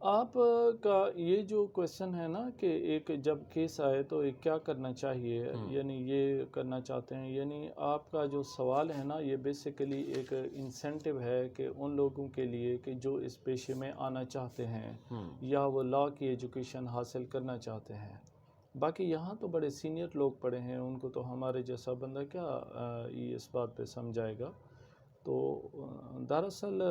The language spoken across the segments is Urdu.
آپ کا یہ جو کویشچن ہے نا کہ ایک جب کیس آئے تو ایک کیا کرنا چاہیے، یعنی یہ کرنا چاہتے ہیں، یعنی آپ کا جو سوال ہے نا یہ بیسیکلی ایک انسینٹیو ہے کہ ان لوگوں کے لیے کہ جو اس پیشے میں آنا چاہتے ہیں یا وہ لاء کی ایجوکیشن حاصل کرنا چاہتے ہیں۔ باقی یہاں تو بڑے سینئر لوگ پڑھے ہیں، ان کو تو ہمارے جیسا بندہ کیا یہ اس بات پہ سمجھائے گا۔ تو دراصل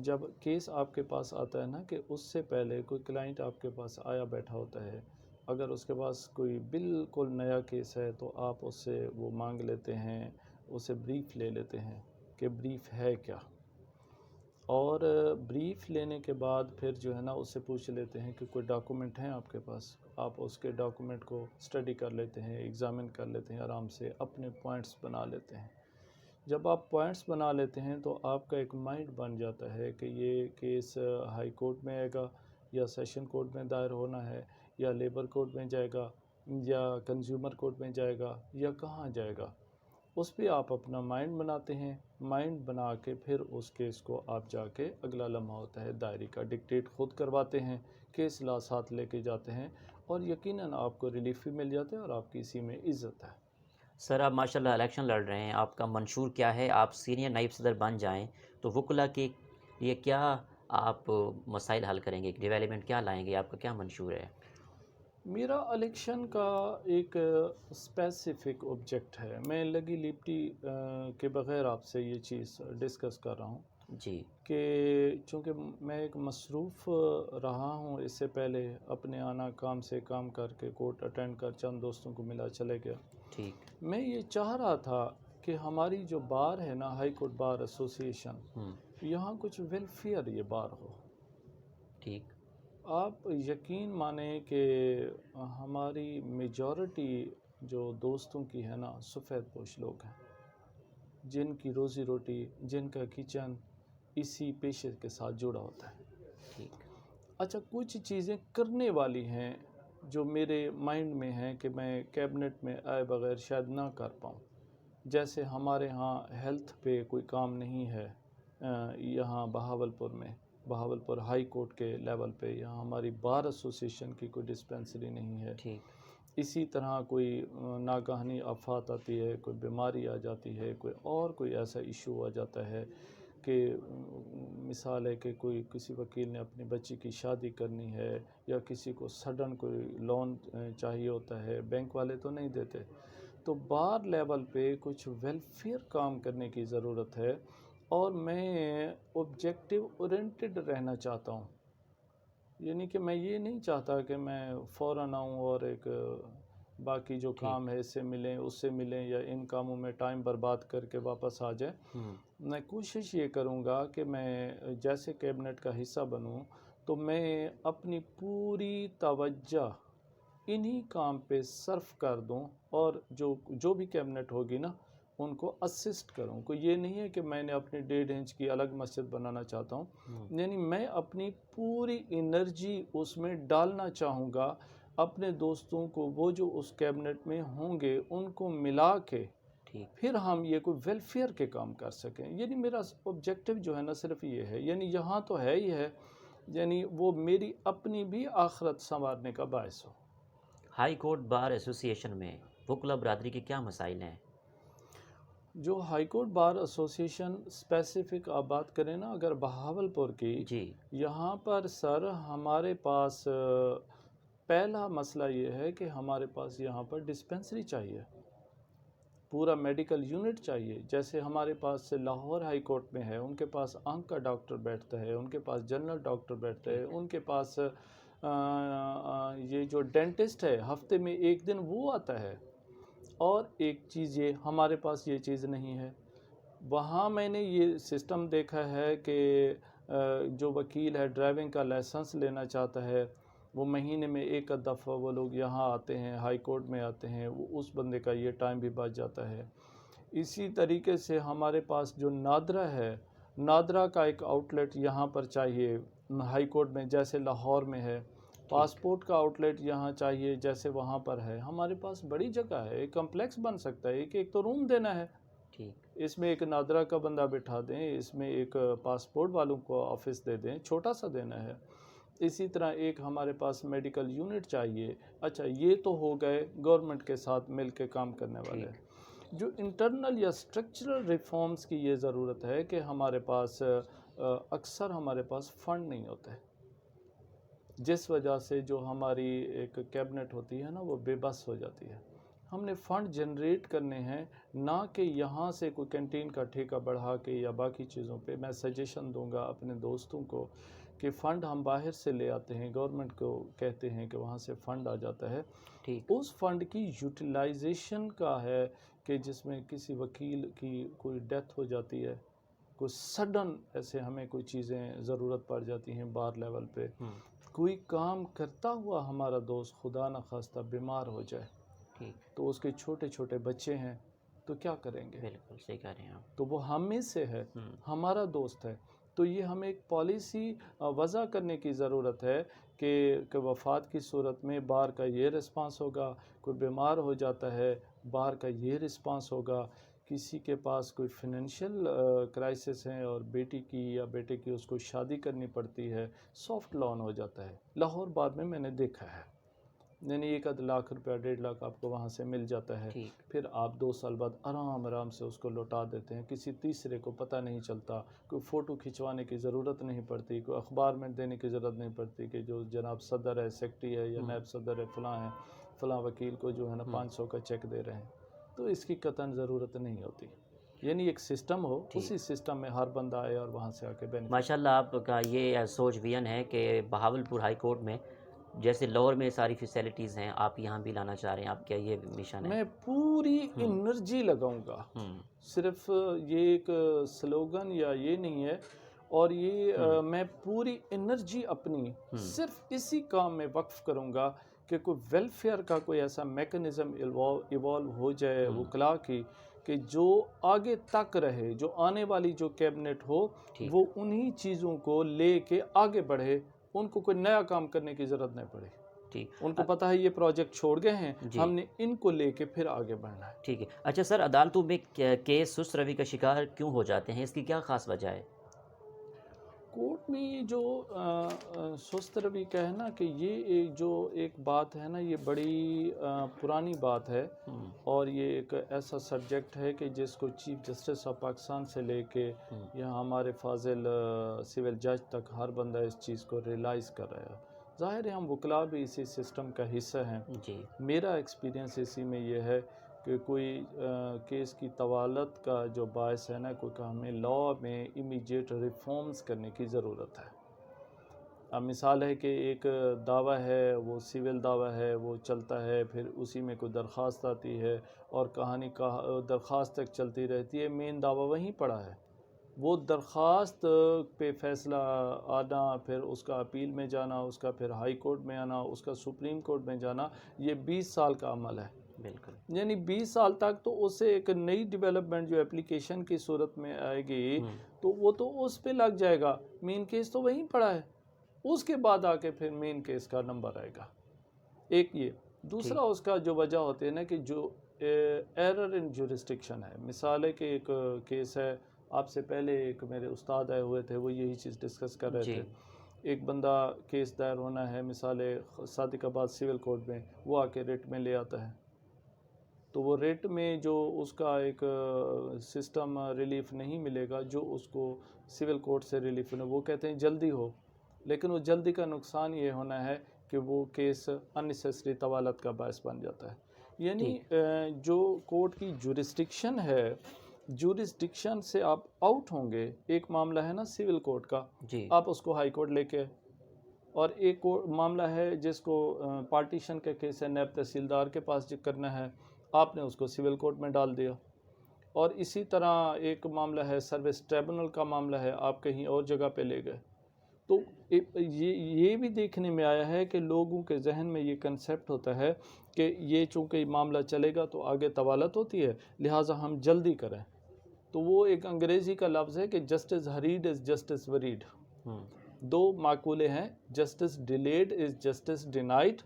جب کیس آپ کے پاس آتا ہے نا کہ اس سے پہلے کوئی کلائنٹ آپ کے پاس آیا بیٹھا ہوتا ہے، اگر اس کے پاس کوئی بالکل نیا کیس ہے تو آپ اس سے وہ مانگ لیتے ہیں، اسے بریف لے لیتے ہیں کہ بریف ہے کیا، اور بریف لینے کے بعد پھر جو ہے نا اس سے پوچھ لیتے ہیں کہ کوئی ڈاکومنٹ ہیں آپ کے پاس، آپ اس کے ڈاکومنٹ کو اسٹڈی کر لیتے ہیں، ایگزامن کر لیتے ہیں، آرام سے اپنے پوائنٹس بنا لیتے ہیں۔ جب آپ پوائنٹس بنا لیتے ہیں تو آپ کا ایک مائنڈ بن جاتا ہے کہ یہ کیس ہائی کورٹ میں آئے گا یا سیشن کورٹ میں دائر ہونا ہے یا لیبر کورٹ میں جائے گا یا کنزیومر کورٹ میں جائے گا یا کہاں جائے گا، اس پہ آپ اپنا مائنڈ بناتے ہیں۔ مائنڈ بنا کے پھر اس کیس کو آپ جا کے اگلا لمحہ ہوتا ہے دائری کا، ڈکٹیٹ خود کرواتے ہیں، کیس لا ساتھ لے کے جاتے ہیں، اور یقیناً آپ کو ریلیف بھی مل جاتا ہے اور آپ کی اسی میں عزت ہے۔ سر آپ ماشاءاللہ الیکشن لڑ رہے ہیں، آپ کا منشور کیا ہے؟ آپ سینئر نائب صدر بن جائیں تو وکلا کے لیے کیا آپ مسائل حل کریں گے، ڈیولپمنٹ کیا لائیں گے، آپ کا کیا منشور ہے؟ میرا الیکشن کا ایک اسپیسیفک آبجیکٹ ہے، میں لگی لپٹی کے بغیر آپ سے یہ چیز ڈسکس کر رہا ہوں جی کہ چونکہ میں ایک مصروف رہا ہوں، اس سے پہلے اپنے آنا کام سے کام کر کے کورٹ اٹینڈ کر چند دوستوں کو ملا چلے گیا، ٹھیک میں یہ چاہ رہا تھا کہ ہماری جو بار ہے نا ہائی کورٹ بار ایسوسیشن، یہاں کچھ ویلفیئر یہ بار ہو۔ ٹھیک آپ یقین مانیں کہ ہماری میجورٹی جو دوستوں کی ہے نا سفید پوش لوگ ہیں، جن کی روزی روٹی، جن کا کچن اسی پیشے کے ساتھ جڑا ہوتا ہے۔ ٹھیک اچھا، کچھ چیزیں کرنے والی ہیں جو میرے مائنڈ میں ہیں کہ میں کیبنٹ میں آئے بغیر شاید نہ کر پاؤں، جیسے ہمارے ہاں ہیلتھ پہ کوئی کام نہیں ہے، یہاں بہاولپور ہائی کورٹ کے لیول پہ، یہاں ہماری بار ایسوسیشن کی کوئی ڈسپینسری نہیں ہے۔ ٹھیک اسی طرح کوئی ناگہانی آفات آتی ہے، کوئی بیماری آ جاتی ہے، کوئی ایسا ایشو آ جاتا ہے کہ مثال ہے کہ کسی وکیل نے اپنی بچی کی شادی کرنی ہے یا کسی کو سڈن کوئی لون چاہیے ہوتا ہے، بینک والے تو نہیں دیتے، تو بار لیول پہ کچھ ویلفیئر کام کرنے کی ضرورت ہے، اور میں آبجیکٹیو اورینٹڈ رہنا چاہتا ہوں، یعنی کہ میں یہ نہیں چاہتا کہ میں فوراً آؤں اور ایک باقی جو کام ہے اس سے ملیں یا ان کاموں میں ٹائم برباد کر کے واپس آ جائے۔ میں کوشش یہ کروں گا کہ میں جیسے کیبنٹ کا حصہ بنوں تو میں اپنی پوری توجہ انہی کام پہ صرف کر دوں، اور جو بھی کیبنٹ ہوگی نا ان کو اسسٹ کروں۔ کوئی یہ نہیں ہے کہ میں نے اپنی 1.5 انچ کی الگ مسجد بنانا چاہتا ہوں، یعنی میں اپنی پوری انرجی اس میں ڈالنا چاہوں گا، اپنے دوستوں کو وہ جو اس کیبنٹ میں ہوں گے ان کو ملا کے پھر ہم یہ کوئی ویلفیئر کے کام کر سکیں۔ یعنی میرا آبجیکٹیو جو ہے نا صرف یہ ہے، یعنی یہاں تو ہے ہی ہے، یعنی وہ میری اپنی بھی آخرت سنوارنے کا باعث ہو۔ ہائی کورٹ بار ایسوسیشن میں وکلا برادری کے کیا مسائل ہیں؟ جو high court bar association specific آپ بات کریں نا اگر بہاولپور کی، جی یہاں پر سر ہمارے پاس پہلا مسئلہ یہ ہے کہ ہمارے پاس یہاں پر ڈسپینسری چاہیے، پورا میڈیکل یونٹ چاہیے، جیسے ہمارے پاس لاہور ہائی کورٹ میں ہے، ان کے پاس آنکھ کا ڈاکٹر بیٹھتا ہے، ان کے پاس جنرل ڈاکٹر بیٹھتا ہے، ان کے پاس یہ جو ڈینٹسٹ ہے ہفتے میں ایک دن وہ آتا ہے، اور ایک چیز یہ ہمارے پاس یہ چیز نہیں ہے۔ وہاں میں نے یہ سسٹم دیکھا ہے کہ جو وکیل ہے ڈرائیونگ کا لائسنس لینا چاہتا ہے، وہ مہینے میں ایک دفعہ وہ لوگ یہاں آتے ہیں، ہائی کورٹ میں آتے ہیں، اس بندے کا یہ ٹائم بھی بچ جاتا ہے۔ اسی طریقے سے ہمارے پاس جو نادرا ہے، نادرا کا ایک آؤٹ لیٹ یہاں پر چاہیے ہائی کورٹ میں جیسے لاہور میں ہے، پاسپورٹ کا آؤٹ لیٹ یہاں چاہیے جیسے وہاں پر ہے۔ ہمارے پاس بڑی جگہ ہے، ایک کمپلیکس بن سکتا ہے، ایک تو روم دینا ہے، اس میں ایک نادرا کا بندہ بٹھا دیں، اس میں ایک پاسپورٹ والوں کو آفس دے دیں، چھوٹا سا دینا ہے، اسی طرح ایک ہمارے پاس میڈیکل یونٹ چاہیے. اچھا یہ تو ہو گئے گورنمنٹ کے ساتھ مل کے کام کرنے والے. جو انٹرنل یا اسٹرکچرل ریفارمز کی یہ ضرورت ہے کہ ہمارے پاس اکثر ہمارے پاس فنڈ نہیں ہوتے، جس وجہ سے جو ہماری ایک کیبنٹ ہوتی ہے نا وہ بے بس ہو جاتی ہے. ہم نے فنڈ جنریٹ کرنے ہیں، نہ کہ یہاں سے کوئی کینٹین کا ٹھیکہ بڑھا کے یا باقی چیزوں پہ. میں سجیشن دوں گا اپنے دوستوں کو کہ فنڈ ہم باہر سے لے آتے ہیں، گورنمنٹ کو کہتے ہیں کہ وہاں سے فنڈ آ جاتا ہے. اس فنڈ کی یوٹیلائزیشن کا ہے کہ جس میں کسی وکیل کی کوئی ڈیتھ ہو جاتی ہے، کوئی سڈن ایسے ہمیں کوئی چیزیں ضرورت پڑ جاتی ہیں بار لیول پہ، کوئی کام کرتا ہوا ہمارا دوست خدا نہ خواستہ بیمار ہو جائے تو اس کے چھوٹے چھوٹے بچے ہیں تو کیا کریں گے؟ بالکل صحیح کہہ رہے ہیں آپ. تو وہ ہم میں سے ہے، ہمارا دوست ہے. تو یہ ہمیں ایک پالیسی وضع کرنے کی ضرورت ہے کہ وفات کی صورت میں بار کا یہ رسپانس ہوگا، کوئی بیمار ہو جاتا ہے بار کا یہ رسپانس ہوگا، کسی کے پاس کوئی فنینشیل کرائسس ہے اور بیٹی کی یا بیٹے کی اس کو شادی کرنی پڑتی ہے، سافٹ لون ہو جاتا ہے. لاہور بعد میں نے دیکھا ہے، یعنی 1 لاکھ روپیہ 1.5 لاکھ آپ کو وہاں سے مل جاتا ہے. پھر آپ 2 سال بعد آرام سے اس کو لوٹا دیتے ہیں. کسی تیسرے کو پتہ نہیں چلتا، کوئی فوٹو کھنچوانے کی ضرورت نہیں پڑتی، کوئی اخبار میں دینے کی ضرورت نہیں پڑتی کہ جو جناب صدر ہے، سیکٹری ہے یا نائب صدر ہے، فلاں ہے، فلاں وکیل کو جو ہے نا 500 کا چیک دے رہے ہیں. تو اس کی قطعاً ضرورت نہیں ہوتی. یعنی ایک سسٹم ہو، اسی سسٹم میں ہر بندہ آئے اور وہاں سے آ کے بینیفٹ. ماشاءاللہ آپ کا یہ سوچ وین ہے کہ بہاولپور ہائی کورٹ میں جیسے لاہور میں ساری فیسیلٹیز ہیں آپ یہاں بھی لانا چاہ رہے ہیں. آپ کیا یہ مشن ہے؟ میں پوری انرجی لگاؤں گا. صرف یہ ایک سلوگن یا یہ نہیں ہے، اور یہ میں پوری انرجی اپنی صرف اسی کام میں وقف کروں گا کہ کوئی ویلفیئر کا کوئی ایسا میکنزم ایوالو ہو جائے وکلا کی کہ جو آگے تک رہے، جو آنے والی جو کیبنٹ ہو وہ انہی چیزوں کو لے کے آگے بڑھے، ان کو کوئی نیا کام کرنے کی ضرورت نہیں پڑے. ان کو پتہ ہے یہ پروجیکٹ چھوڑ گئے ہیں، ہم نے ان کو لے کے پھر آگے بڑھنا ہے. ٹھیک ہے. اچھا سر، عدالتوں میں کیس سست روی کا شکار کیوں ہو جاتے ہیں؟ اس کی کیا خاص وجہ ہے؟ کورٹ میں یہ جو سست روی کا ہے نا کہ یہ جو ایک بات ہے نا یہ بڑی پرانی بات ہے، اور یہ ایک ایسا سبجیکٹ ہے کہ جس کو چیف جسٹس آف پاکستان سے لے کے یہاں ہمارے فاضل سول جج تک ہر بندہ اس چیز کو ریلائز کر رہا ہے. ظاہر ہے ہم وکلا بھی اسی سسٹم کا حصہ ہیں. میرا ایکسپیرینس اسی میں یہ ہے کہ کوئی کیس کی طوالت کا جو باعث ہے نا کوئی کہ ہمیں لا میں امیجیٹ ریفارمز کرنے کی ضرورت ہے. اب مثال ہے کہ ایک دعویٰ ہے، وہ سول دعویٰ ہے، وہ چلتا ہے، پھر اسی میں کوئی درخواست آتی ہے اور کہانی درخواست تک چلتی رہتی ہے. مین دعویٰ وہیں پڑا ہے، وہ درخواست پہ فیصلہ آنا، پھر اس کا اپیل میں جانا، اس کا پھر ہائی کورٹ میں آنا، اس کا سپریم کورٹ میں جانا، یہ 20 سال کا عمل ہے. بالکل. یعنی 20 سال تک تو اسے ایک نئی ڈیولپمنٹ جو اپلیکیشن کی صورت میں آئے گی تو وہ تو اس پہ لگ جائے گا. مین کیس تو وہیں پڑا ہے، اس کے بعد آ کے پھر مین کیس کا نمبر آئے گا. ایک یہ دوسرا اس کا جو وجہ ہوتے ہیں نا کہ جو ایرر ان جورسڈکشن ہے. مثال ہے کہ ایک کیس ہے، آپ سے پہلے ایک میرے استاد آئے ہوئے تھے، وہ یہی چیز ڈسکس کر رہے تھے. ایک بندہ کیس دائر ہونا ہے مثال صادق آباد سول کورٹ میں، وہ آ کے ریٹ میں لے آتا ہے. تو وہ ریٹ میں جو اس کا ایک سسٹم ریلیف نہیں ملے گا جو اس کو سول کورٹ سے ریلیف ہونا، وہ کہتے ہیں جلدی ہو، لیکن وہ جلدی کا نقصان یہ ہونا ہے کہ وہ کیس اننیسیسری طوالت کا باعث بن جاتا ہے. یعنی جو کورٹ کی جورسڈکشن ہے، جورسڈکشن سے آپ آؤٹ ہوں گے. ایک معاملہ ہے نا سول کورٹ کا، آپ اس کو ہائی کورٹ لے کے، اور ایک معاملہ ہے جس کو پارٹیشن کا کیس ہے، نیب تحصیلدار کے پاس کرنا ہے، آپ نے اس کو سول کورٹ میں ڈال دیا. اور اسی طرح ایک معاملہ ہے سروس ٹریبونل کا معاملہ ہے، آپ کہیں اور جگہ پہ لے گئے. تو یہ بھی دیکھنے میں آیا ہے کہ لوگوں کے ذہن میں یہ کنسیپٹ ہوتا ہے کہ یہ چونکہ معاملہ چلے گا تو آگے طوالت ہوتی ہے، لہٰذا ہم جلدی کریں. تو وہ ایک انگریزی کا لفظ ہے کہ جسٹس ہریڈ از جسٹس وریڈ. دو معقولے ہیں، justice delayed is justice denied,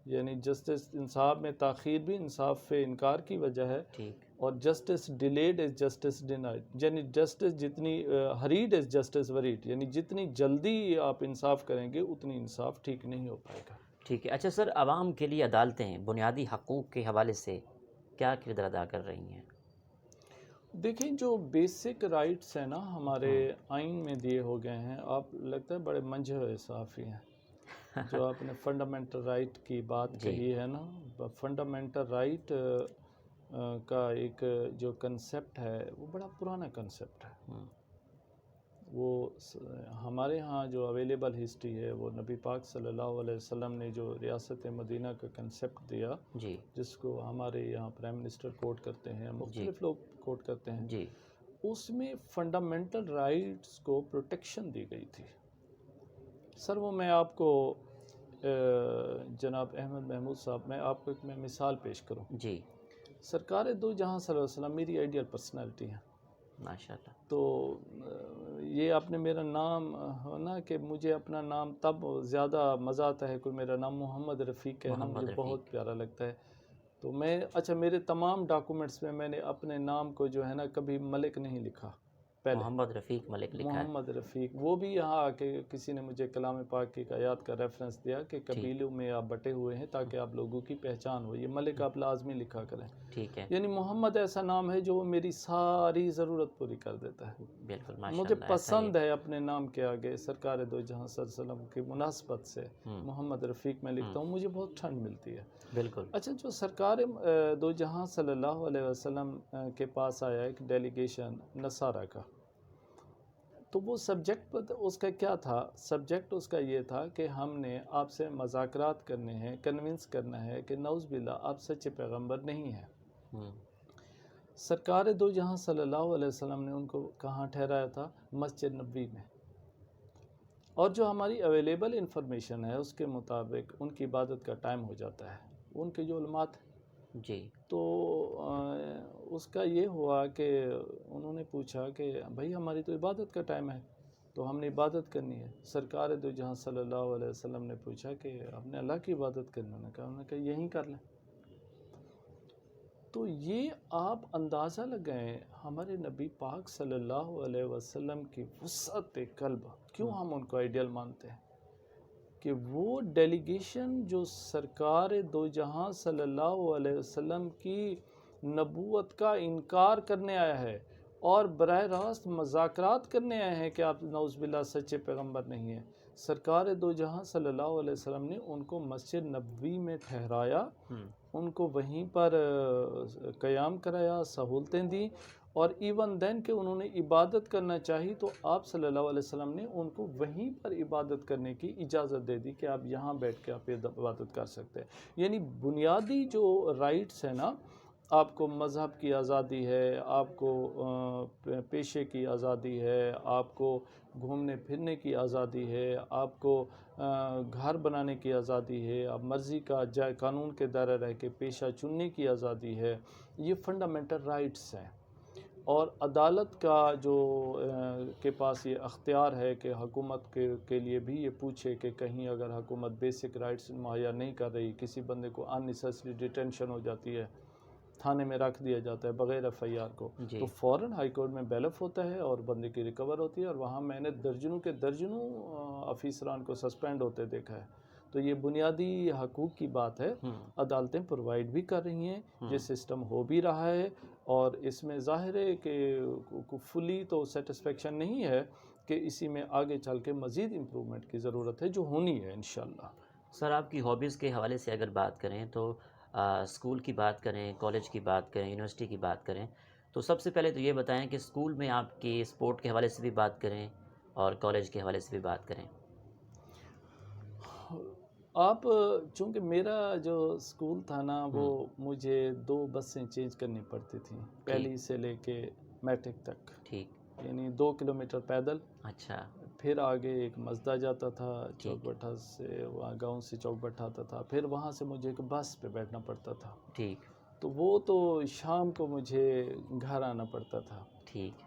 یعنی جسٹس انصاف میں تاخیر بھی انصاف سے انکار کی وجہ ہے، ٹھیک، اور justice delayed is justice denied, یعنی جسٹس جتنی ہریڈ از جسٹس وریڈ، یعنی جتنی جلدی آپ انصاف کریں گے اتنی انصاف ٹھیک نہیں ہو پائے گا۔ ٹھیک ہے۔ اچھا سر، عوام کے لیے عدالتیں بنیادی حقوق کے حوالے سے کیا کردار ادا کر رہی ہیں؟ دیکھیں جو بیسک رائٹس ہیں نا ہمارے ہاں آئین میں دیے ہو گئے ہیں، آپ لگتا ہے بڑے منجھے ہوئے صحافی ہیں جو آپ نے فنڈامنٹل رائٹ کی بات جی کہی ہے نا، فنڈامنٹل رائٹ کا ایک جو کنسپٹ ہے وہ بڑا پرانا کنسپٹ ہے۔ ہوں، وہ ہمارے ہاں جو اویلیبل ہسٹری ہے وہ نبی پاک صلی اللہ علیہ وسلم نے جو ریاست مدینہ کا کنسپٹ دیا، جی جس کو ہمارے یہاں پرائم منسٹر کوٹ کرتے ہیں، جی مختلف لوگ کوٹ کرتے ہیں، جی اس میں فنڈامنٹل رائٹس کو پروٹیکشن دی گئی تھی۔ سر وہ میں آپ کو جناب احمد محمود صاحب، میں آپ کو ایک میں مثال پیش کروں۔ جی سرکار دو جہاں صلی اللہ علیہ وسلم میری آئیڈیل پرسنالٹی ہے، ماشاء اللہ۔ تو یہ آپ نے میرا نام ہونا کہ مجھے اپنا نام تب زیادہ مزہ آتا ہے، کوئی میرا نام محمد رفیق کہنا محمد مجھے بہت رفیق، پیارا لگتا ہے۔ تو میں اچھا میرے تمام ڈاکومنٹس میں نے اپنے نام کو جو ہے نا کبھی ملک نہیں لکھا پہلے، محمد رفیق ملک لکھا ہے۔ محمد رفیق، وہ بھی یہاں آ کے کسی نے مجھے کلام پاک کی آیات کا ریفرنس دیا کہ ٹھیک قبیلوں میں آپ بٹے ہوئے ہیں تاکہ آپ لوگوں کی پہچان ہو، یہ ملک آپ لازمی لکھا کریں۔ ٹھیک ہے، یعنی محمد ایسا نام ہے جو میری ساری ضرورت پوری کر دیتا ہے۔ بالکل ماشاء مجھے اللہ، ایسا ہی پسند ہے اپنے نام کے آگے سرکار دو جہاں صلی اللہ علیہ وسلم کی مناسبت سے ہوں، محمد رفیق میں لکھتا ہوں، مجھے بہت ٹھنڈ ملتی ہے۔ بالکل اچھا جو سرکار دو جہاں صلی اللہ علیہ وسلم کے پاس آیا ایک ڈیلیگیشن نصارہ کا، تو وہ سبجیکٹ اس کا کیا تھا؟ سبجیکٹ اس کا یہ تھا کہ ہم نے آپ سے مذاکرات کرنے ہیں، کنونس کرنا ہے کہ نعوذ باللہ آپ سچے پیغمبر نہیں ہیں۔ ہوں، سرکار دو جہاں صلی اللہ علیہ وسلم نے ان کو کہاں ٹھہرایا تھا؟ مسجد نبوی میں، اور جو ہماری اویلیبل انفارمیشن ہے اس کے مطابق ان کی عبادت کا ٹائم ہو جاتا ہے، ان کے جو علماء تھے۔ جی تو اس کا یہ ہوا کہ انہوں نے پوچھا کہ بھائی ہماری تو عبادت کا ٹائم ہے، تو ہم نے عبادت کرنی ہے۔ سرکار دو جہاں صلی اللہ علیہ وسلم نے پوچھا کہ آپ نے اللہ کی عبادت کرنی ہے؟ انہوں نے کہا یہیں کر لیں۔ تو یہ آپ اندازہ لگائیں ہمارے نبی پاک صلی اللہ علیہ وسلم کی وسعت قلب، کیوں ہم ان کو آئیڈیل مانتے ہیں کہ وہ ڈیلیگیشن جو سرکار دو جہاں صلی اللہ علیہ وسلم کی نبوت کا انکار کرنے آیا ہے اور براہ راست مذاکرات کرنے آئے ہیں کہ آپ نعوذ باللہ سچے پیغمبر نہیں ہیں، سرکار دو جہاں صلی اللہ علیہ وسلم نے ان کو مسجد نبوی میں ٹھہرایا، ان کو وہیں پر قیام کرایا، سہولتیں دیں، اور ایون دین کہ انہوں نے عبادت کرنا چاہی تو آپ صلی اللہ علیہ وسلم نے ان کو وہیں پر عبادت کرنے کی اجازت دے دی کہ آپ یہاں بیٹھ کے آپ عبادت کر سکتے ہیں۔ یعنی بنیادی جو رائٹس ہیں نا، آپ کو مذہب کی آزادی ہے، آپ کو پیشے کی آزادی ہے، آپ کو گھومنے پھرنے کی آزادی ہے، آپ کو گھر بنانے کی آزادی ہے، آپ مرضی کا قانون کے دائرے رہ کے پیشہ چننے کی آزادی ہے، یہ فنڈامنٹل رائٹس ہیں۔ اور عدالت کا جو کے پاس یہ اختیار ہے کہ حکومت کے لیے بھی یہ پوچھے کہ کہیں اگر حکومت بیسک رائٹس مہیا نہیں کر رہی، کسی بندے کو اننیسیسری ڈیٹینشن ہو جاتی ہے، تھانے میں رکھ دیا جاتا ہے بغیر ایف آئی آر کو، جی تو فوراً ہائی کورٹ میں بیلف ہوتا ہے اور بندے کی ریکور ہوتی ہے، اور وہاں میں نے درجنوں کے درجنوں افیسران کو سسپینڈ ہوتے دیکھا ہے۔ تو یہ بنیادی حقوق کی بات ہے، عدالتیں پرووائڈ بھی کر رہی ہیں، یہ سسٹم ہو بھی رہا ہے، اور اس میں ظاہر ہے کہ فلی تو سیٹسفیکشن نہیں ہے کہ اسی میں آگے چل کے مزید امپرومنٹ کی ضرورت ہے جو ہونی ہے انشاءاللہ۔ سر، آپ کی ہابیز کے حوالے سے اگر بات کریں تو اسکول کی بات کریں، کالج کی بات کریں، یونیورسٹی کی بات کریں، تو سب سے پہلے تو یہ بتائیں کہ اسکول میں آپ کی اسپورٹ کے حوالے سے بھی بات کریں اور کالج کے حوالے سے بھی بات کریں۔ آپ چونکہ میرا جو اسکول تھا نا وہ مجھے 2 بسیں چینج کرنی پڑتی تھیں، پہلی سے لے کے میٹرک تک، ٹھیک، یعنی 2 کلومیٹر پیدل، اچھا، پھر آگے ایک مزدہ جاتا تھا چوک ٹھیک بٹھا سے، وہاں گاؤں سے چوک بٹھا آتا تھا، پھر وہاں سے مجھے ایک بس پہ بیٹھنا پڑتا تھا، ٹھیک تو وہ تو شام کو مجھے گھر آنا پڑتا تھا۔ ٹھیک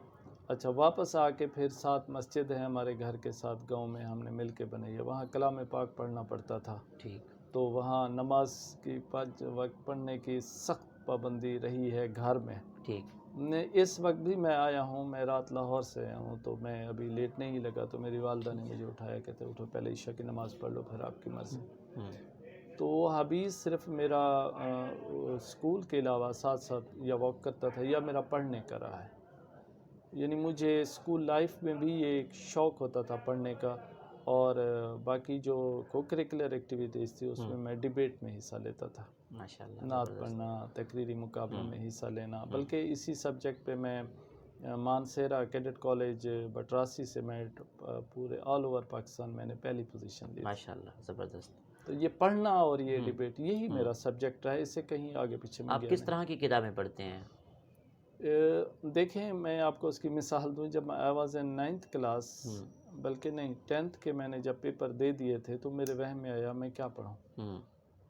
اچھا واپس آ کے پھر 7 مسجد ہے ہمارے گھر کے ساتھ گاؤں میں، ہم نے مل کے بنائی ہے، وہاں کلام پاک پڑھنا پڑتا تھا۔ ٹھیک تو وہاں نماز کی 5 وقت پڑھنے کی سخت پابندی رہی ہے گھر میں. ٹھیک. اس وقت بھی میں آیا ہوں، میں رات لاہور سے آیا ہوں، تو میں ابھی لیٹنے ہی لگا تو میری والدہ نے مجھے اٹھایا، کہتے اٹھو پہلے عشاء کی نماز پڑھ لو پھر آپ کی مرضی. تو وہ حبیز صرف میرا اسکول کے علاوہ ساتھ ساتھ یا واک کرتا تھا یا میرا پڑھنے کا رہا ہے. یعنی مجھے اسکول لائف میں بھی یہ ایک شوق ہوتا تھا پڑھنے کا، اور باقی جو کو کریکولر ایکٹیویٹیز تھی اس میں میں ڈیبیٹ میں حصہ لیتا تھا. ماشاءاللہ. نعت پڑھنا، تقریری مقابلوں میں حصہ لینا، بلکہ اسی سبجیکٹ پہ میں مانسیرا کیڈٹ کالج بٹراسی سے میں پورے آل اوور پاکستان میں نے پہلی پوزیشن لی. ماشاءاللہ، زبردست. تو یہ پڑھنا اور یہ ڈیبیٹ یہی میرا سبجیکٹ رہا ہے، اس سے کہیں آگے پیچھے میں آپ گیا کس نہیں. طرح کی کتابیں پڑھتے ہیں؟ دیکھیں میں آپ کو اس کی مثال دوں، جب I was in 9th class, بلکہ نہیں 10th کے میں نے جب پیپر دے دیے تھے تو میرے وہم میں آیا میں کیا پڑھوں.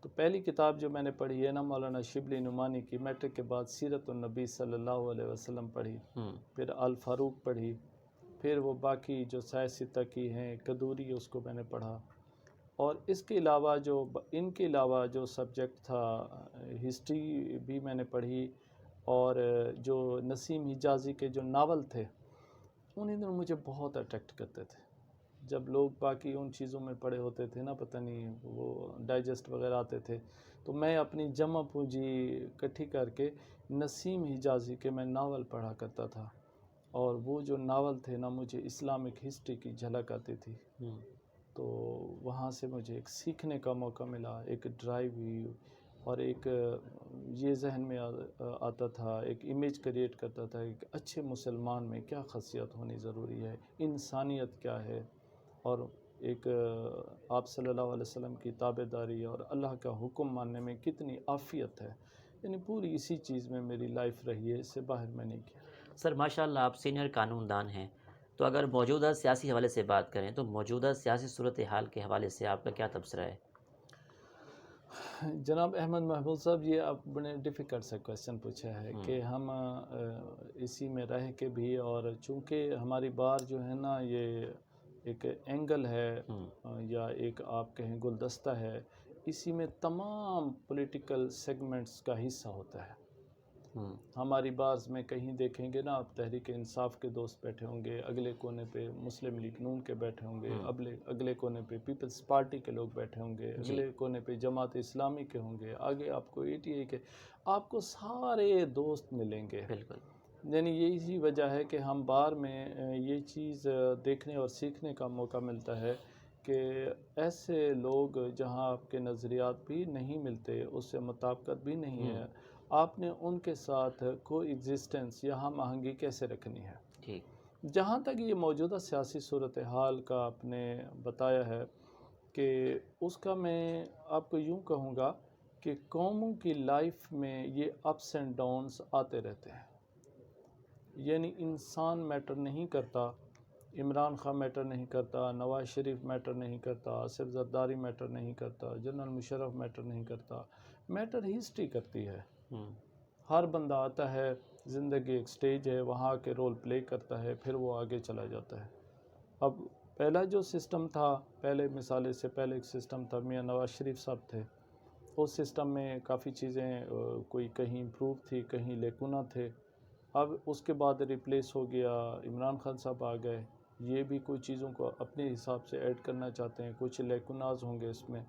تو پہلی کتاب جو میں نے پڑھی ہے نا مولانا شبلی نعمانی کی، میٹرک کے بعد سیرت النبی صلی اللہ علیہ وسلم پڑھی، پھر الفاروق پڑھی، پھر وہ باقی جو سیاسی تقی ہیں قدوری اس کو میں نے پڑھا. اور اس کے علاوہ ان کے علاوہ جو سبجیکٹ تھا ہسٹری بھی میں نے پڑھی، اور جو نسیم حجازی کے جو ناول تھے انہیں دنوں مجھے بہت اٹریکٹ کرتے تھے. جب لوگ باقی ان چیزوں میں پڑے ہوتے تھے نا، پتہ نہیں وہ ڈائجسٹ وغیرہ آتے تھے، تو میں اپنی جمع پونجی اکٹھی کر کے نسیم حجازی کے میں ناول پڑھا کرتا تھا. اور وہ جو ناول تھے نا مجھے اسلامک ہسٹری کی جھلک آتی تھی. تو وہاں سے مجھے ایک سیکھنے کا موقع ملا، ایک ڈرائیو ہوئی، اور ایک یہ ذہن میں آتا تھا، ایک امیج کریٹ کرتا تھا ایک اچھے مسلمان میں کیا خاصیت ہونی ضروری ہے، انسانیت کیا ہے، اور ایک آپ صلی اللہ علیہ وسلم کی تابع داری اور اللہ کا حکم ماننے میں کتنی عافیت ہے. یعنی پوری اسی چیز میں میری لائف رہی ہے، اس سے باہر میں نہیں کیا. سر ماشاءاللہ آپ سینئر قانون دان ہیں، تو اگر موجودہ سیاسی حوالے سے بات کریں تو موجودہ سیاسی صورتحال کے حوالے سے آپ کا کیا تبصرہ ہے؟ جناب احمد محمود صاحب، یہ آپ بڑے ڈیفیکلٹ سا کویسچن پوچھا ہے کہ ہم اسی میں رہ کے بھی، اور چونکہ ہماری بار جو ہے نا یہ ایک اینگل ہے یا ایک آپ کہیں گلدستہ ہے، اسی میں تمام پولیٹیکل سیگمنٹس کا حصہ ہوتا ہے. ہماری بارز میں کہیں دیکھیں گے نا آپ تحریک انصاف کے دوست بیٹھے ہوں گے، اگلے کونے پہ مسلم لیگ نون کے بیٹھے ہوں گے، اگلے کونے پہ پیپلز پارٹی کے لوگ بیٹھے ہوں گے، اگلے کونے پہ جماعت اسلامی کے ہوں گے، آگے آپ کو ATA کے، آپ کو سارے دوست ملیں گے. بالکل. یعنی یہی وجہ ہے کہ ہم بار میں یہ چیز دیکھنے اور سیکھنے کا موقع ملتا ہے کہ ایسے لوگ جہاں آپ کے نظریات بھی نہیں ملتے، اس سے مطابقت بھی نہیں ہے، آپ نے ان کے ساتھ کو ایگزسٹنس یا ہم آہنگی کیسے رکھنی ہے. جہاں تک یہ موجودہ سیاسی صورتحال کا آپ نے بتایا ہے کہ اس کا میں آپ کو یوں کہوں گا کہ قوموں کی لائف میں یہ اپس اینڈ ڈاؤنس آتے رہتے ہیں. یعنی انسان میٹر نہیں کرتا، عمران خان میٹر نہیں کرتا، نواز شریف میٹر نہیں کرتا، آصف زرداری میٹر نہیں کرتا، جنرل مشرف میٹر نہیں کرتا، میٹر ہسٹری کرتی ہے. ہر بندہ آتا ہے، زندگی ایک سٹیج ہے، وہاں کے رول پلے کرتا ہے، پھر وہ آگے چلا جاتا ہے. اب پہلا جو سسٹم تھا، پہلے مثالے سے پہلے ایک سسٹم تھا، میاں نواز شریف صاحب تھے، اس سسٹم میں کافی چیزیں کوئی کہیں امپروو تھی، کہیں لیکونہ تھے. اب اس کے بعد ریپلیس ہو گیا، عمران خان صاحب آ گئے، یہ بھی کوئی چیزوں کو اپنے حساب سے ایڈ کرنا چاہتے ہیں، کچھ لیکوناز ہوں گے اس میں.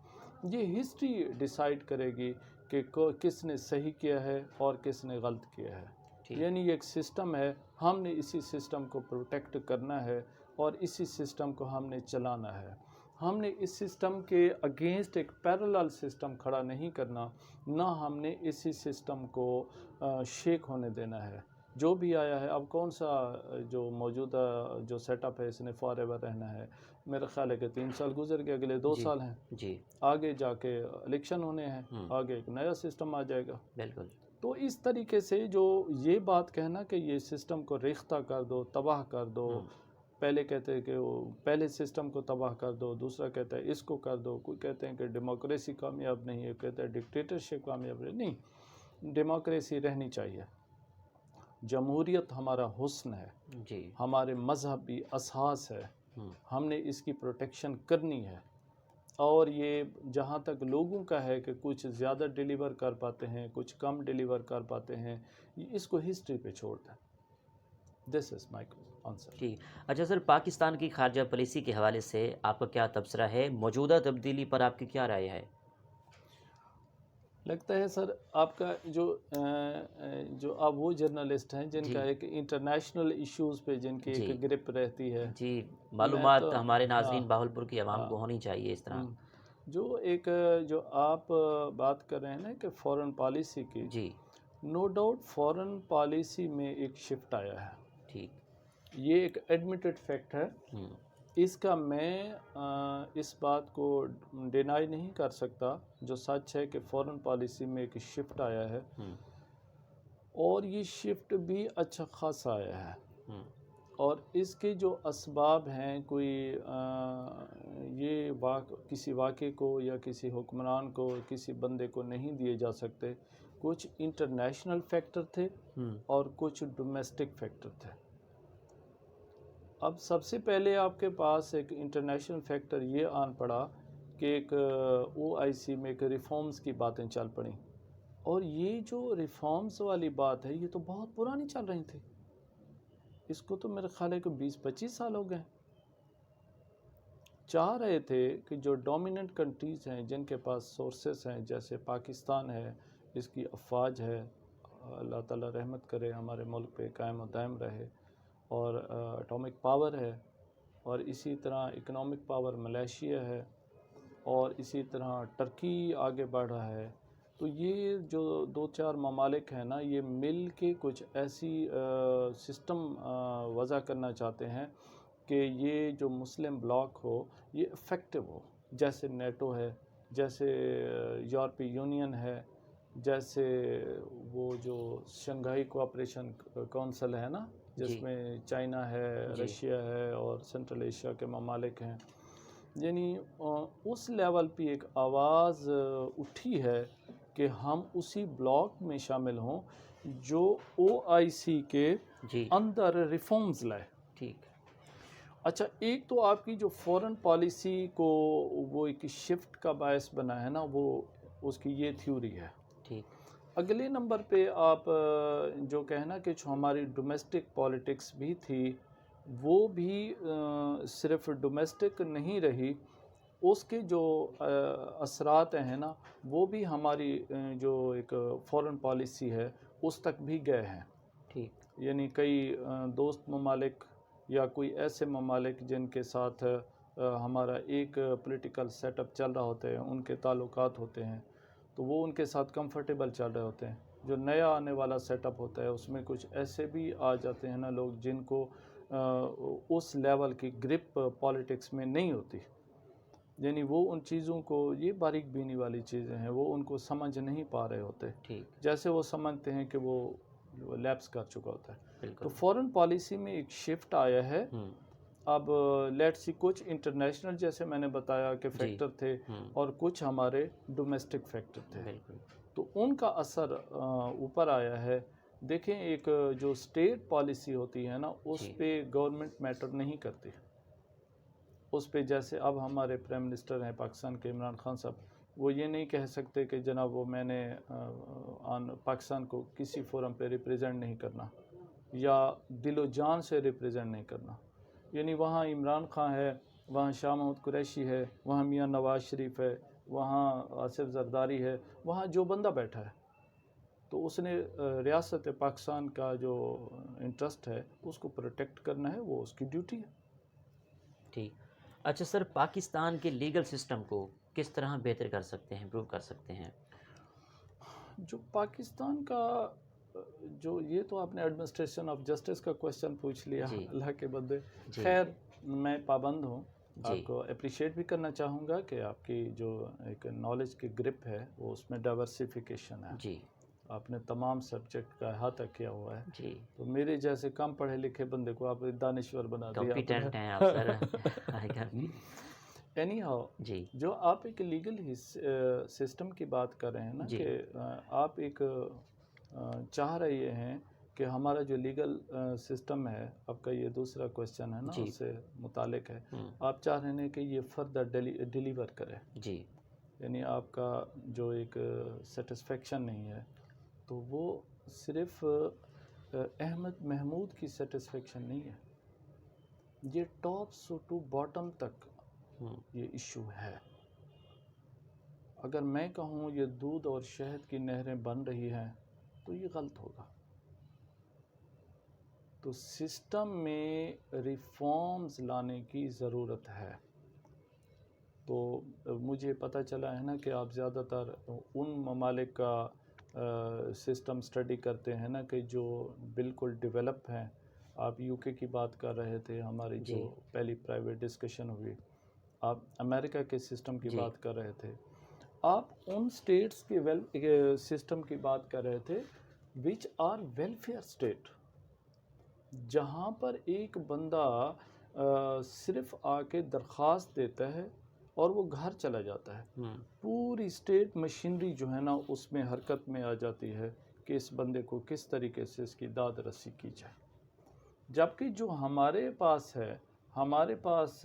یہ ہسٹری ڈیسائیڈ کرے گی کہ کس نے صحیح کیا ہے اور کس نے غلط کیا ہے. یعنی یہ ایک سسٹم ہے، ہم نے اسی سسٹم کو پروٹیکٹ کرنا ہے اور اسی سسٹم کو ہم نے چلانا ہے. ہم نے اس سسٹم کے اگینسٹ ایک پیرالل سسٹم کھڑا نہیں کرنا، نہ ہم نے اسی سسٹم کو شیک ہونے دینا ہے. جو بھی آیا ہے، اب کون سا جو موجودہ جو سیٹ اپ ہے اس نے فار ایور رہنا ہے. میرا خیال ہے کہ 3 سال گزر کے اگلے 2 سال ہیں، آگے جا کے الیکشن ہونے ہیں، آگے ایک نیا سسٹم آ جائے گا. بالکل. تو اس طریقے سے جو یہ بات کہنا کہ یہ سسٹم کو ریختہ کر دو، تباہ کر دو، پہلے کہتے ہیں کہ وہ پہلے سسٹم کو تباہ کر دو، دوسرا کہتا ہے اس کو کر دو، کوئی کہتے ہیں کہ ڈیموکریسی کامیاب نہیں ہے، کہتے ہیں ڈکٹیٹرشپ کامیاب نہیں. ڈیموکریسی رہنی چاہیے، جمہوریت ہمارا حسن ہے، ہمارے مذہبی اساس ہے، ہم نے اس کی پروٹیکشن کرنی ہے. اور یہ جہاں تک لوگوں کا ہے کہ کچھ زیادہ ڈیلیور کر پاتے ہیں کچھ کم ڈیلیور کر پاتے ہیں، اس کو ہسٹری پہ چھوڑ دیں. دس از مائی آنسر. جی اچھا سر، پاکستان کی خارجہ پالیسی کے حوالے سے آپ کا کیا تبصرہ ہے؟ موجودہ تبدیلی پر آپ کی کیا رائے ہے؟ لگتا ہے سر آپ کا جو آپ وہ جرنلسٹ ہیں جن جی کا ایک انٹرنیشنل ایشوز پہ جن کی ایک جی گرپ رہتی ہے. جی، میں معلومات تو ہمارے ہاں ناظرین باہلپور کی عوام ہاں کو ہونی چاہیے اس طرح. ہم، جو آپ بات کر رہے ہیں نا کہ فورن پالیسی کی، جی نو ڈاؤٹ فورن پالیسی میں ایک شفٹ آیا ہے. ٹھیک. یہ ایک ایڈمیٹڈ فیکٹ ہے. ہوں اس کا میں اس بات کو ڈینائی نہیں کر سکتا. جو سچ ہے کہ فورن پالیسی میں ایک شفٹ آیا ہے، ہوں اور یہ شفٹ بھی اچھا خاصا آیا ہے. ہوں اور اس کے جو اسباب ہیں، کوئی یہ کسی واقعے کو یا کسی حکمران کو کسی بندے کو نہیں دیے جا سکتے. کچھ انٹرنیشنل فیکٹر تھے ہوں اور کچھ ڈومیسٹک فیکٹر تھے. اب سب سے پہلے آپ کے پاس ایک انٹرنیشنل فیکٹر یہ آن پڑا کہ ایک OIC میں ایک ریفارمز کی باتیں چل پڑیں. اور یہ جو ریفارمز والی بات ہے یہ تو بہت پرانی چل رہی تھی. اس کو تو میرے خیال ہے کہ 20-25 سال ہو گئے. چاہ رہے تھے کہ جو ڈومیننٹ کنٹریز ہیں جن کے پاس سورسز ہیں، جیسے پاکستان ہے، اس کی افواج ہے، اللہ تعالیٰ رحمت کرے ہمارے ملک پہ قائم و دائم رہے، اور اٹامک پاور ہے، اور اسی طرح اکنامک پاور ملیشیا ہے، اور اسی طرح ٹرکی آگے بڑھ رہا ہے. تو یہ جو 2-4 ممالک ہیں نا، یہ مل کے کچھ ایسی سسٹم وضع کرنا چاہتے ہیں کہ یہ جو مسلم بلاک ہو یہ افیکٹو ہو، جیسے نیٹو ہے، جیسے یورپی یونین ہے، جیسے وہ جو شنگھائی کوآپریشن کونسل ہے نا، جی جس میں چائنا ہے، جی رشیا ہے اور سنٹرل ایشیا کے ممالک ہیں. یعنی اس لیول پہ ایک آواز اٹھی ہے کہ ہم اسی بلاک میں شامل ہوں جو OIC کے جی اندر ریفارمز لائے. ٹھیک. اچھا، ایک تو آپ کی جو فورن پالیسی کو وہ ایک شفٹ کا باعث بنا ہے نا، وہ اس کی یہ تھیوری ہے. ٹھیک. اگلے نمبر پہ آپ جو کہنا کہ جو ہماری ڈومیسٹک پالیٹکس بھی تھی، وہ بھی صرف ڈومیسٹک نہیں رہی. اس کے جو اثرات ہیں نا، وہ بھی ہماری جو ایک فورن پالیسی ہے اس تک بھی گئے ہیں. ٹھیک. یعنی کئی دوست ممالک یا کوئی ایسے ممالک جن کے ساتھ ہمارا ایک پولیٹیکل سیٹ اپ چل رہا ہوتا ہے، ان کے تعلقات ہوتے ہیں، تو وہ ان کے ساتھ کمفرٹیبل چل رہے ہوتے ہیں. جو نیا آنے والا سیٹ اپ ہوتا ہے اس میں کچھ ایسے بھی آ جاتے ہیں نا لوگ جن کو اس لیول کی گرپ پالیٹکس میں نہیں ہوتی. یعنی وہ ان چیزوں کو، یہ باریک بینی والی چیزیں ہیں، وہ ان کو سمجھ نہیں پا رہے ہوتے. ٹھیک. جیسے وہ سمجھتے ہیں کہ وہ لیپس کر چکا ہوتا ہے. تو بالکل. فورن پالیسی میں ایک شفٹ آیا ہے. ہوں اب لیٹ سی کچھ انٹرنیشنل جیسے میں نے بتایا کہ جی. فیکٹر تھے، ہوں اور کچھ ہمارے ڈومیسٹک فیکٹر تھے. بالکل. تو ان کا اثر اوپر آیا ہے. دیکھیں، ایک جو اسٹیٹ پالیسی ہوتی ہے نا، اس جی. پہ گورنمنٹ میٹر نہیں کرتی. اس پہ جیسے اب ہمارے پرائم منسٹر ہیں پاکستان کے عمران خان صاحب، وہ یہ نہیں کہہ سکتے کہ جناب وہ میں نے پاکستان کو کسی فورم پہ ریپریزنٹ نہیں کرنا یا دل و جان سے ریپریزنٹ نہیں کرنا. یعنی وہاں عمران خان ہے، وہاں شاہ محمود قریشی ہے، وہاں میاں نواز شریف ہے، وہاں آصف زرداری ہے، وہاں جو بندہ بیٹھا ہے، تو اس نے ریاست پاکستان کا جو انٹرسٹ ہے اس کو پروٹیکٹ کرنا ہے، وہ اس کی ڈیوٹی ہے. ٹھیک. اچھا سر، پاکستان کے لیگل سسٹم کو کس طرح بہتر کر سکتے ہیں، امپروو کر سکتے ہیں؟ جو پاکستان کا جو، یہ تو آپ نے ایڈمنسٹریشن آف جسٹس کا کوشچن پوچھ لیا. جی. اللہ کے بندے. جی. خیر، میں پابند ہوں. جی. آپ کو اپریشیٹ بھی کرنا چاہوں گا کہ آپ کی جو ایک نالج کی گرپ ہے وہ اس میں ڈائیورسیفیکیشن ہے. جی. آپ نے تمام سبجیکٹ کا احاطہ کیا ہوا ہے. جی. تو میرے جیسے کم پڑھے لکھے بندے کو آپ دانشور بنا دیا. کمپیٹنٹ ہیں آپ سر. اینی ہاؤ، جی. جو آپ ایک لیگل سسٹم کی بات کر رہے ہیں نا، جی. کہ آپ ایک چاہ رہے ہیں کہ ہمارا جو لیگل سسٹم ہے، آپ کا یہ دوسرا کویسچن ہے نا، جی اس سے متعلق ہے، آپ چاہ رہے ہیں کہ یہ فردر ڈیلیور کرے، جی یعنی آپ کا جو ایک سیٹسفیکشن نہیں ہے، تو وہ صرف احمد محمود کی سیٹسفیکشن نہیں ہے، یہ ٹاپ سے ٹو باٹم تک یہ ایشو ہے۔ اگر میں کہوں یہ دودھ اور شہد کی نہریں بن رہی ہیں تو یہ غلط ہوگا۔ تو سسٹم میں ریفارمز لانے کی ضرورت ہے۔ تو مجھے پتہ چلا ہے نا کہ آپ زیادہ تر ان ممالک کا سسٹم اسٹڈی کرتے ہیں نا کہ جو بالکل ڈیولپ ہیں۔ آپ یو کے کی بات کر رہے تھے، ہماری جو پہلی پرائیویٹ ڈسکشن ہوئی، آپ امریکہ کے سسٹم کی بات کر رہے تھے، آپ ان سٹیٹس کے سسٹم کی بات کر رہے تھے وچ آر ویلفیئر اسٹیٹ، جہاں پر ایک بندہ صرف آ کے درخواست دیتا ہے اور وہ گھر چلا جاتا ہے، پوری اسٹیٹ مشینری جو ہے نا اس میں حرکت میں آ جاتی ہے کہ اس بندے کو کس طریقے سے اس کی داد رسی کی جائے۔ جبکہ جو ہمارے پاس ہے، ہمارے پاس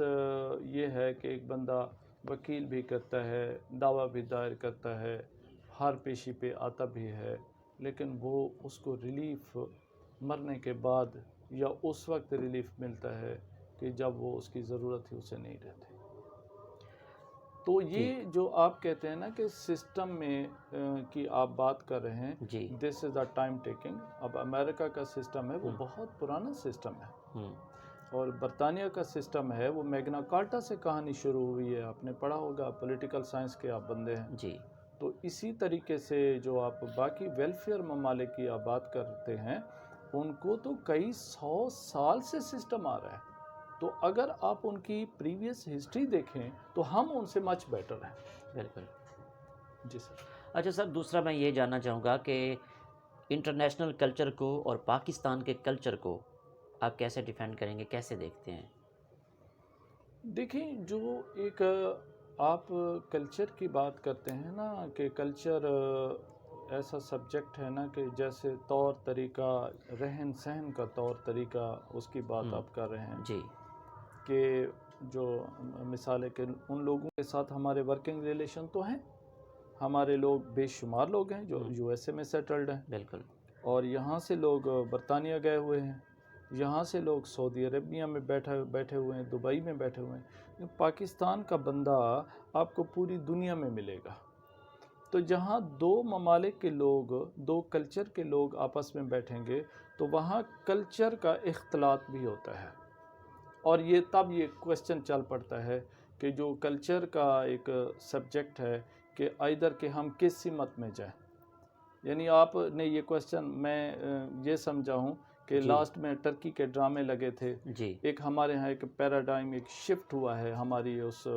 یہ ہے کہ ایک بندہ وکیل بھی کرتا ہے، دعویٰ بھی دائر کرتا ہے، ہر پیشی پہ آتا بھی ہے، لیکن وہ اس کو ریلیف مرنے کے بعد یا اس وقت ریلیف ملتا ہے کہ جب وہ اس کی ضرورت ہی اسے نہیں رہتی۔ تو یہ جو آپ کہتے ہیں نا کہ سسٹم میں کی آپ بات کر رہے ہیں، دس از اے ٹائم ٹیکنگ۔ اب امریکہ کا سسٹم ہے وہ بہت پرانا سسٹم ہے، اور برطانیہ کا سسٹم ہے وہ میگنا کارٹا سے کہانی شروع ہوئی ہے، آپ نے پڑھا ہوگا، پولیٹیکل سائنس کے آپ بندے ہیں۔ تو اسی طریقے سے جو آپ باقی ویلفیئر ممالک کی آپ بات کرتے ہیں، ان کو تو کئی 100 سال سے سسٹم آ رہا ہے۔ تو اگر آپ ان کی پریویس ہسٹری دیکھیں تو ہم ان سے مچ بیٹر ہیں۔ بالکل جی سر۔ اچھا سر، دوسرا میں یہ جاننا چاہوں گا کہ انٹرنیشنل کلچر کو اور پاکستان کے کلچر کو آپ کیسے ڈیفینڈ کریں گے، کیسے دیکھتے ہیں؟ دیکھیں، جو ایک آپ کلچر کی بات کرتے ہیں نا کہ کلچر ایسا سبجیکٹ ہے نا کہ جیسے طور طریقہ، رہن سہن کا طور طریقہ، اس کی بات آپ کر رہے ہیں کہ جو مثال ہے کہ ان لوگوں کے ساتھ ہمارے ورکنگ ریلیشن تو ہیں، ہمارے لوگ بے شمار لوگ ہیں جو یو ایس اے میں سیٹلڈ ہیں، بالکل، اور یہاں سے لوگ برطانیہ گئے ہوئے ہیں، یہاں سے لوگ سعودی عربیہ میں بیٹھے ہوئے ہیں، دبئی میں بیٹھے ہوئے ہیں۔ پاکستان کا بندہ آپ کو پوری دنیا میں ملے گا۔ تو جہاں دو ممالک کے لوگ، دو کلچر کے لوگ آپس میں بیٹھیں گے تو وہاں کلچر کا اختلاط بھی ہوتا ہے، اور یہ تب یہ کویسچن چل پڑتا ہے کہ جو کلچر کا ایک سبجیکٹ ہے کہ آئدر کہ ہم کس سمت میں جائیں۔ یعنی آپ نے یہ کویسچن، میں یہ سمجھا ہوں کہ لاسٹ میں ٹرکی کے ڈرامے لگے تھے، ایک ہمارے ہاں ایک پیراڈائم ایک شفٹ ہوا ہے ہماری اس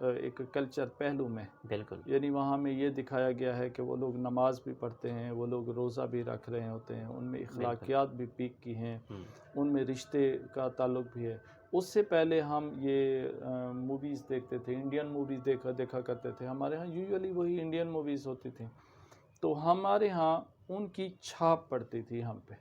ایک کلچر پہلو میں، بالکل، یعنی وہاں میں یہ دکھایا گیا ہے کہ وہ لوگ نماز بھی پڑھتے ہیں، وہ لوگ روزہ بھی رکھ رہے ہوتے ہیں، ان میں اخلاقیات بھی پیک کی ہیں، ان میں رشتے کا تعلق بھی ہے۔ اس سے پہلے ہم یہ موویز دیکھتے تھے، انڈین موویز دیکھا کرتے تھے، ہمارے ہاں یوزولی وہی انڈین موویز ہوتی تھیں، تو ہمارے ہاں ان کی چھاپ پڑتی تھی ہم پہ۔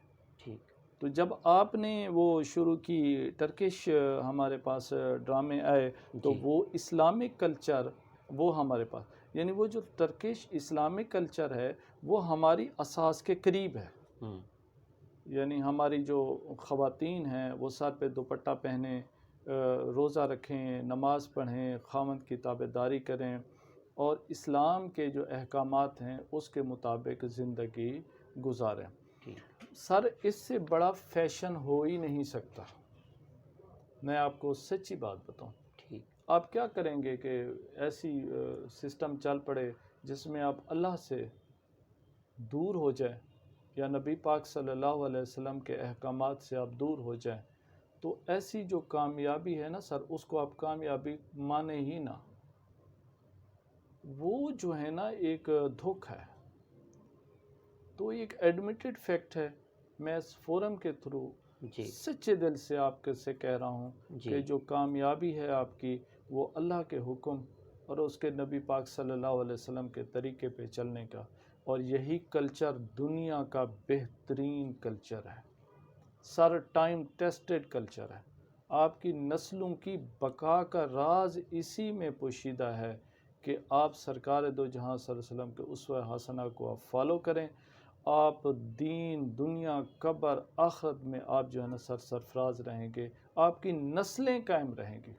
تو جب آپ نے وہ شروع کی ٹرکش ہمارے پاس ڈرامے آئے تو وہ اسلامک کلچر وہ ہمارے پاس، یعنی وہ جو ٹرکش اسلامک کلچر ہے وہ ہماری اساس کے قریب ہے۔ یعنی ہماری جو خواتین ہیں وہ سر پہ دوپٹہ پہنیں، روزہ رکھیں، نماز پڑھیں، خاوند کی تابعداری کریں، اور اسلام کے جو احکامات ہیں اس کے مطابق زندگی گزاریں۔ سر، اس سے بڑا فیشن ہو ہی نہیں سکتا، میں آپ کو سچی بات بتاؤں۔ آپ کیا کریں گے کہ ایسی سسٹم چل پڑے جس میں آپ اللہ سے دور ہو جائیں یا نبی پاک صلی اللہ علیہ وسلم کے احکامات سے آپ دور ہو جائیں، تو ایسی جو کامیابی ہے نا سر، اس کو آپ کامیابی مانے ہی نہ، وہ جو ہے نا ایک دھوکہ ہے۔ تو ایک ایڈمیٹڈ فیکٹ ہے، میں اس فورم کے تھرو سچے دل سے آپ سے کہہ رہا ہوں کہ جو کامیابی ہے آپ کی وہ اللہ کے حکم اور اس کے نبی پاک صلی اللہ علیہ وسلم کے طریقے پہ چلنے کا۔ اور یہی کلچر دنیا کا بہترین کلچر ہے، سر ٹائم ٹیسٹڈ کلچر ہے۔ آپ کی نسلوں کی بقا کا راز اسی میں پوشیدہ ہے کہ آپ سرکار دو جہاں صلی اللہ علیہ وسلم کے اسوہ حسنہ کو آپ فالو کریں، آپ دین، دنیا، قبر، آخرت میں آپ جو ہے نا سرفراز رہیں گے، آپ کی نسلیں قائم رہیں گی۔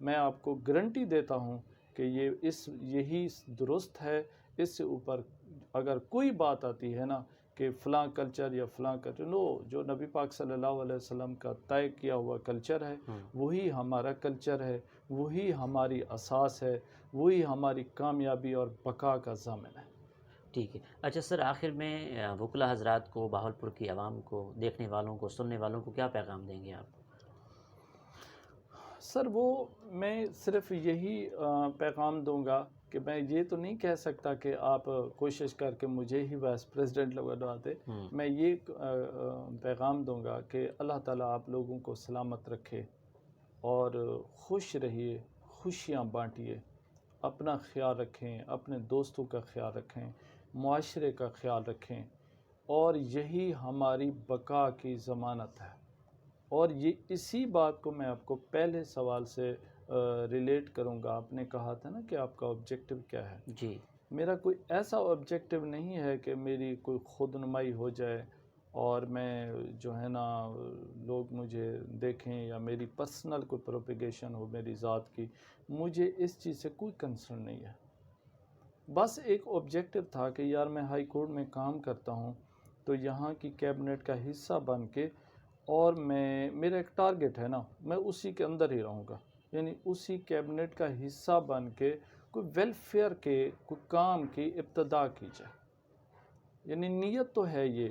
میں آپ کو گارنٹی دیتا ہوں کہ یہی درست ہے۔ اس سے اوپر اگر کوئی بات آتی ہے نا کہ فلاں کلچر یا فلاں کلچر، نو، جو نبی پاک صلی اللہ علیہ وسلم کا طے کیا ہوا کلچر ہے وہی ہمارا کلچر ہے، وہی ہماری اساس ہے، وہی ہماری کامیابی اور بقا کا ضامن ہے۔ ٹھیک ہے۔ اچھا سر، آخر میں وکلا حضرات کو، بہاولپور کی عوام کو، دیکھنے والوں کو، سننے والوں کو کیا پیغام دیں گے آپ؟ سر میں صرف یہی پیغام دوں گا کہ میں یہ تو نہیں کہہ سکتا کہ آپ کوشش کر کے مجھے ہی وائس پریزیڈنٹ لگوا دے۔ میں یہ پیغام دوں گا کہ اللہ تعالیٰ آپ لوگوں کو سلامت رکھے اور خوش رہیے، خوشیاں بانٹیے، اپنا خیال رکھیں، اپنے دوستوں کا خیال رکھیں، معاشرے کا خیال رکھیں، اور یہی ہماری بقا کی ضمانت ہے۔ اور اسی بات کو میں آپ کو پہلے سوال سے ریلیٹ کروں گا۔ آپ نے کہا تھا نا کہ آپ کا آبجیکٹو کیا ہے؟ جی، میرا کوئی ایسا آبجیکٹو نہیں ہے کہ میری کوئی خود نمائی ہو جائے اور میں جو ہے نا لوگ مجھے دیکھیں یا میری پرسنل کوئی پروپیگیشن ہو میری ذات کی۔ مجھے اس چیز سے کوئی کنسرن نہیں ہے۔ بس ایک آبجیکٹو تھا کہ یار میں ہائی کورٹ میں کام کرتا ہوں تو یہاں کی کیبنٹ کا حصہ بن کے، اور میرا ایک ٹارگٹ ہے نا، میں اسی کے اندر ہی رہوں گا، یعنی اسی کیبنٹ کا حصہ بن کے کوئی ویلفیئر کے کوئی کام کی ابتدا کی جائے۔ یعنی نیت تو ہے یہ،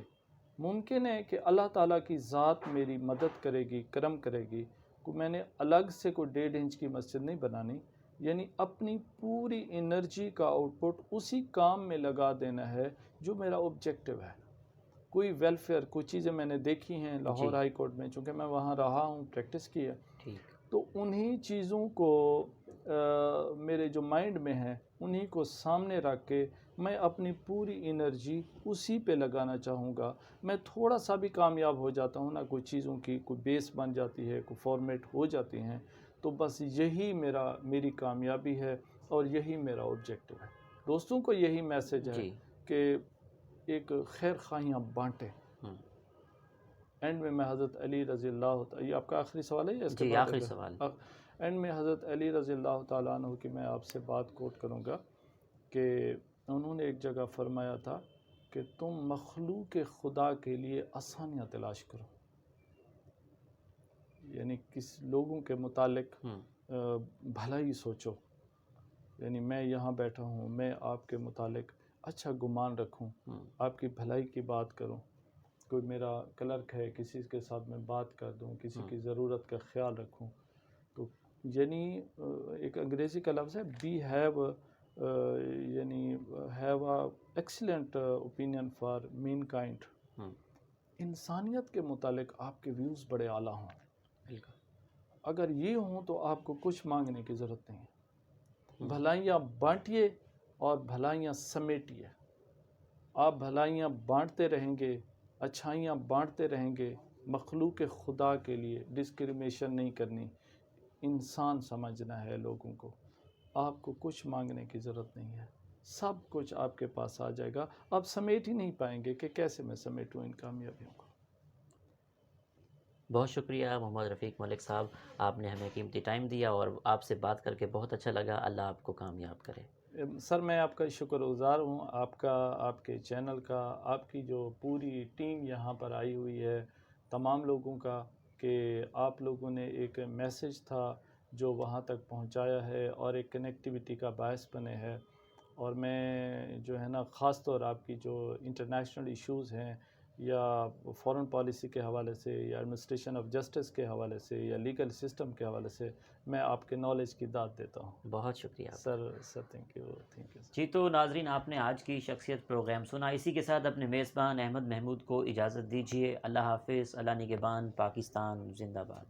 ممکن ہے کہ اللہ تعالیٰ کی ذات میری مدد کرے گی، کرم کرے گی، میں نے الگ سے کوئی 1.5 انچ کی مسجد نہیں بنانی، یعنی اپنی پوری انرجی کا آؤٹ پٹ اسی کام میں لگا دینا ہے جو میرا آبجیکٹو ہے۔ کوئی ویلفیئر، کوئی چیزیں میں نے دیکھی ہیں لاہور ہائی کورٹ میں، چونکہ میں وہاں رہا ہوں، پریکٹس کی ہے، تو انہی چیزوں کو میرے جو مائنڈ میں ہے انہی کو سامنے رکھ کے میں اپنی پوری انرجی اسی پہ لگانا چاہوں گا۔ میں تھوڑا سا بھی کامیاب ہو جاتا ہوں نا، کوئی چیزوں کی کوئی بیس بن جاتی ہے، کوئی فارمیٹ ہو جاتی ہیں، تو بس یہی میری کامیابی ہے اور یہی میرا آبجیکٹو ہے۔ دوستوں کو یہی میسج ہے کہ ایک خیر خواہیاں بانٹیں۔ اینڈ میں حضرت علی رضی اللہ، یہ آپ کا آخری سوال ہے یا اس کے بعد؟ آخری سوال۔ اینڈ میں حضرت علی رضی اللہ تعالیٰ عنہ کی میں آپ سے بات کوٹ کروں گا کہ انہوں نے ایک جگہ فرمایا تھا کہ تم مخلوق خدا کے لیے آسانیاں تلاش کرو، یعنی کس لوگوں کے متعلق بھلائی سوچو، یعنی میں یہاں بیٹھا ہوں، میں آپ کے متعلق اچھا گمان رکھوں، آپ کی بھلائی کی بات کروں، کوئی میرا کلرک ہے کسی کے ساتھ میں بات کر دوں، کسی کی ضرورت کا خیال رکھوں، تو یعنی ایک انگریزی کا لفظ ہے یعنی have a excellent opinion for mankind, انسانیت کے متعلق آپ کے ویوز بڑے اعلیٰ ہوں۔ اگر یہ ہوں تو آپ کو کچھ مانگنے کی ضرورت نہیں ہے۔ بھلائیاں بانٹیے اور بھلائیاں سمیٹیے۔ آپ بھلائیاں بانٹتے رہیں گے، اچھائیاں بانٹتے رہیں گے، مخلوق خدا کے لیے ڈسکریمنیشن نہیں کرنی، انسان سمجھنا ہے لوگوں کو، آپ کو کچھ مانگنے کی ضرورت نہیں ہے، سب کچھ آپ کے پاس آ جائے گا۔ آپ سمیٹ ہی نہیں پائیں گے کہ کیسے میں سمیٹوں ان کامیابیوں کو۔ بہت شکریہ محمد رفیق ملک صاحب، آپ نے ہمیں قیمتی ٹائم دیا اور آپ سے بات کر کے بہت اچھا لگا۔ اللہ آپ کو کامیاب کرے۔ سر میں آپ کا شکر گزار ہوں، آپ کا، آپ کے چینل کا، آپ کی جو پوری ٹیم یہاں پر آئی ہوئی ہے، تمام لوگوں کا، کہ آپ لوگوں نے ایک میسج تھا جو وہاں تک پہنچایا ہے اور ایک کنیکٹیویٹی کا باعث بنے ہے۔ اور میں جو ہے نا خاص طور آپ کی جو انٹرنیشنل ایشوز ہیں یا فورن پالیسی کے حوالے سے یا ایڈمنسٹریشن آف جسٹس کے حوالے سے یا لیگل سسٹم کے حوالے سے میں آپ کے نالج کی داد دیتا ہوں۔ بہت شکریہ سر تھینک یو۔ جی تو ناظرین، آپ نے آج کی شخصیت پروگرام سنا، اسی کے ساتھ اپنے میزبان احمد محمود کو اجازت دیجیے۔ اللہ حافظ، اللہ نگہبان، پاکستان زندہ باد۔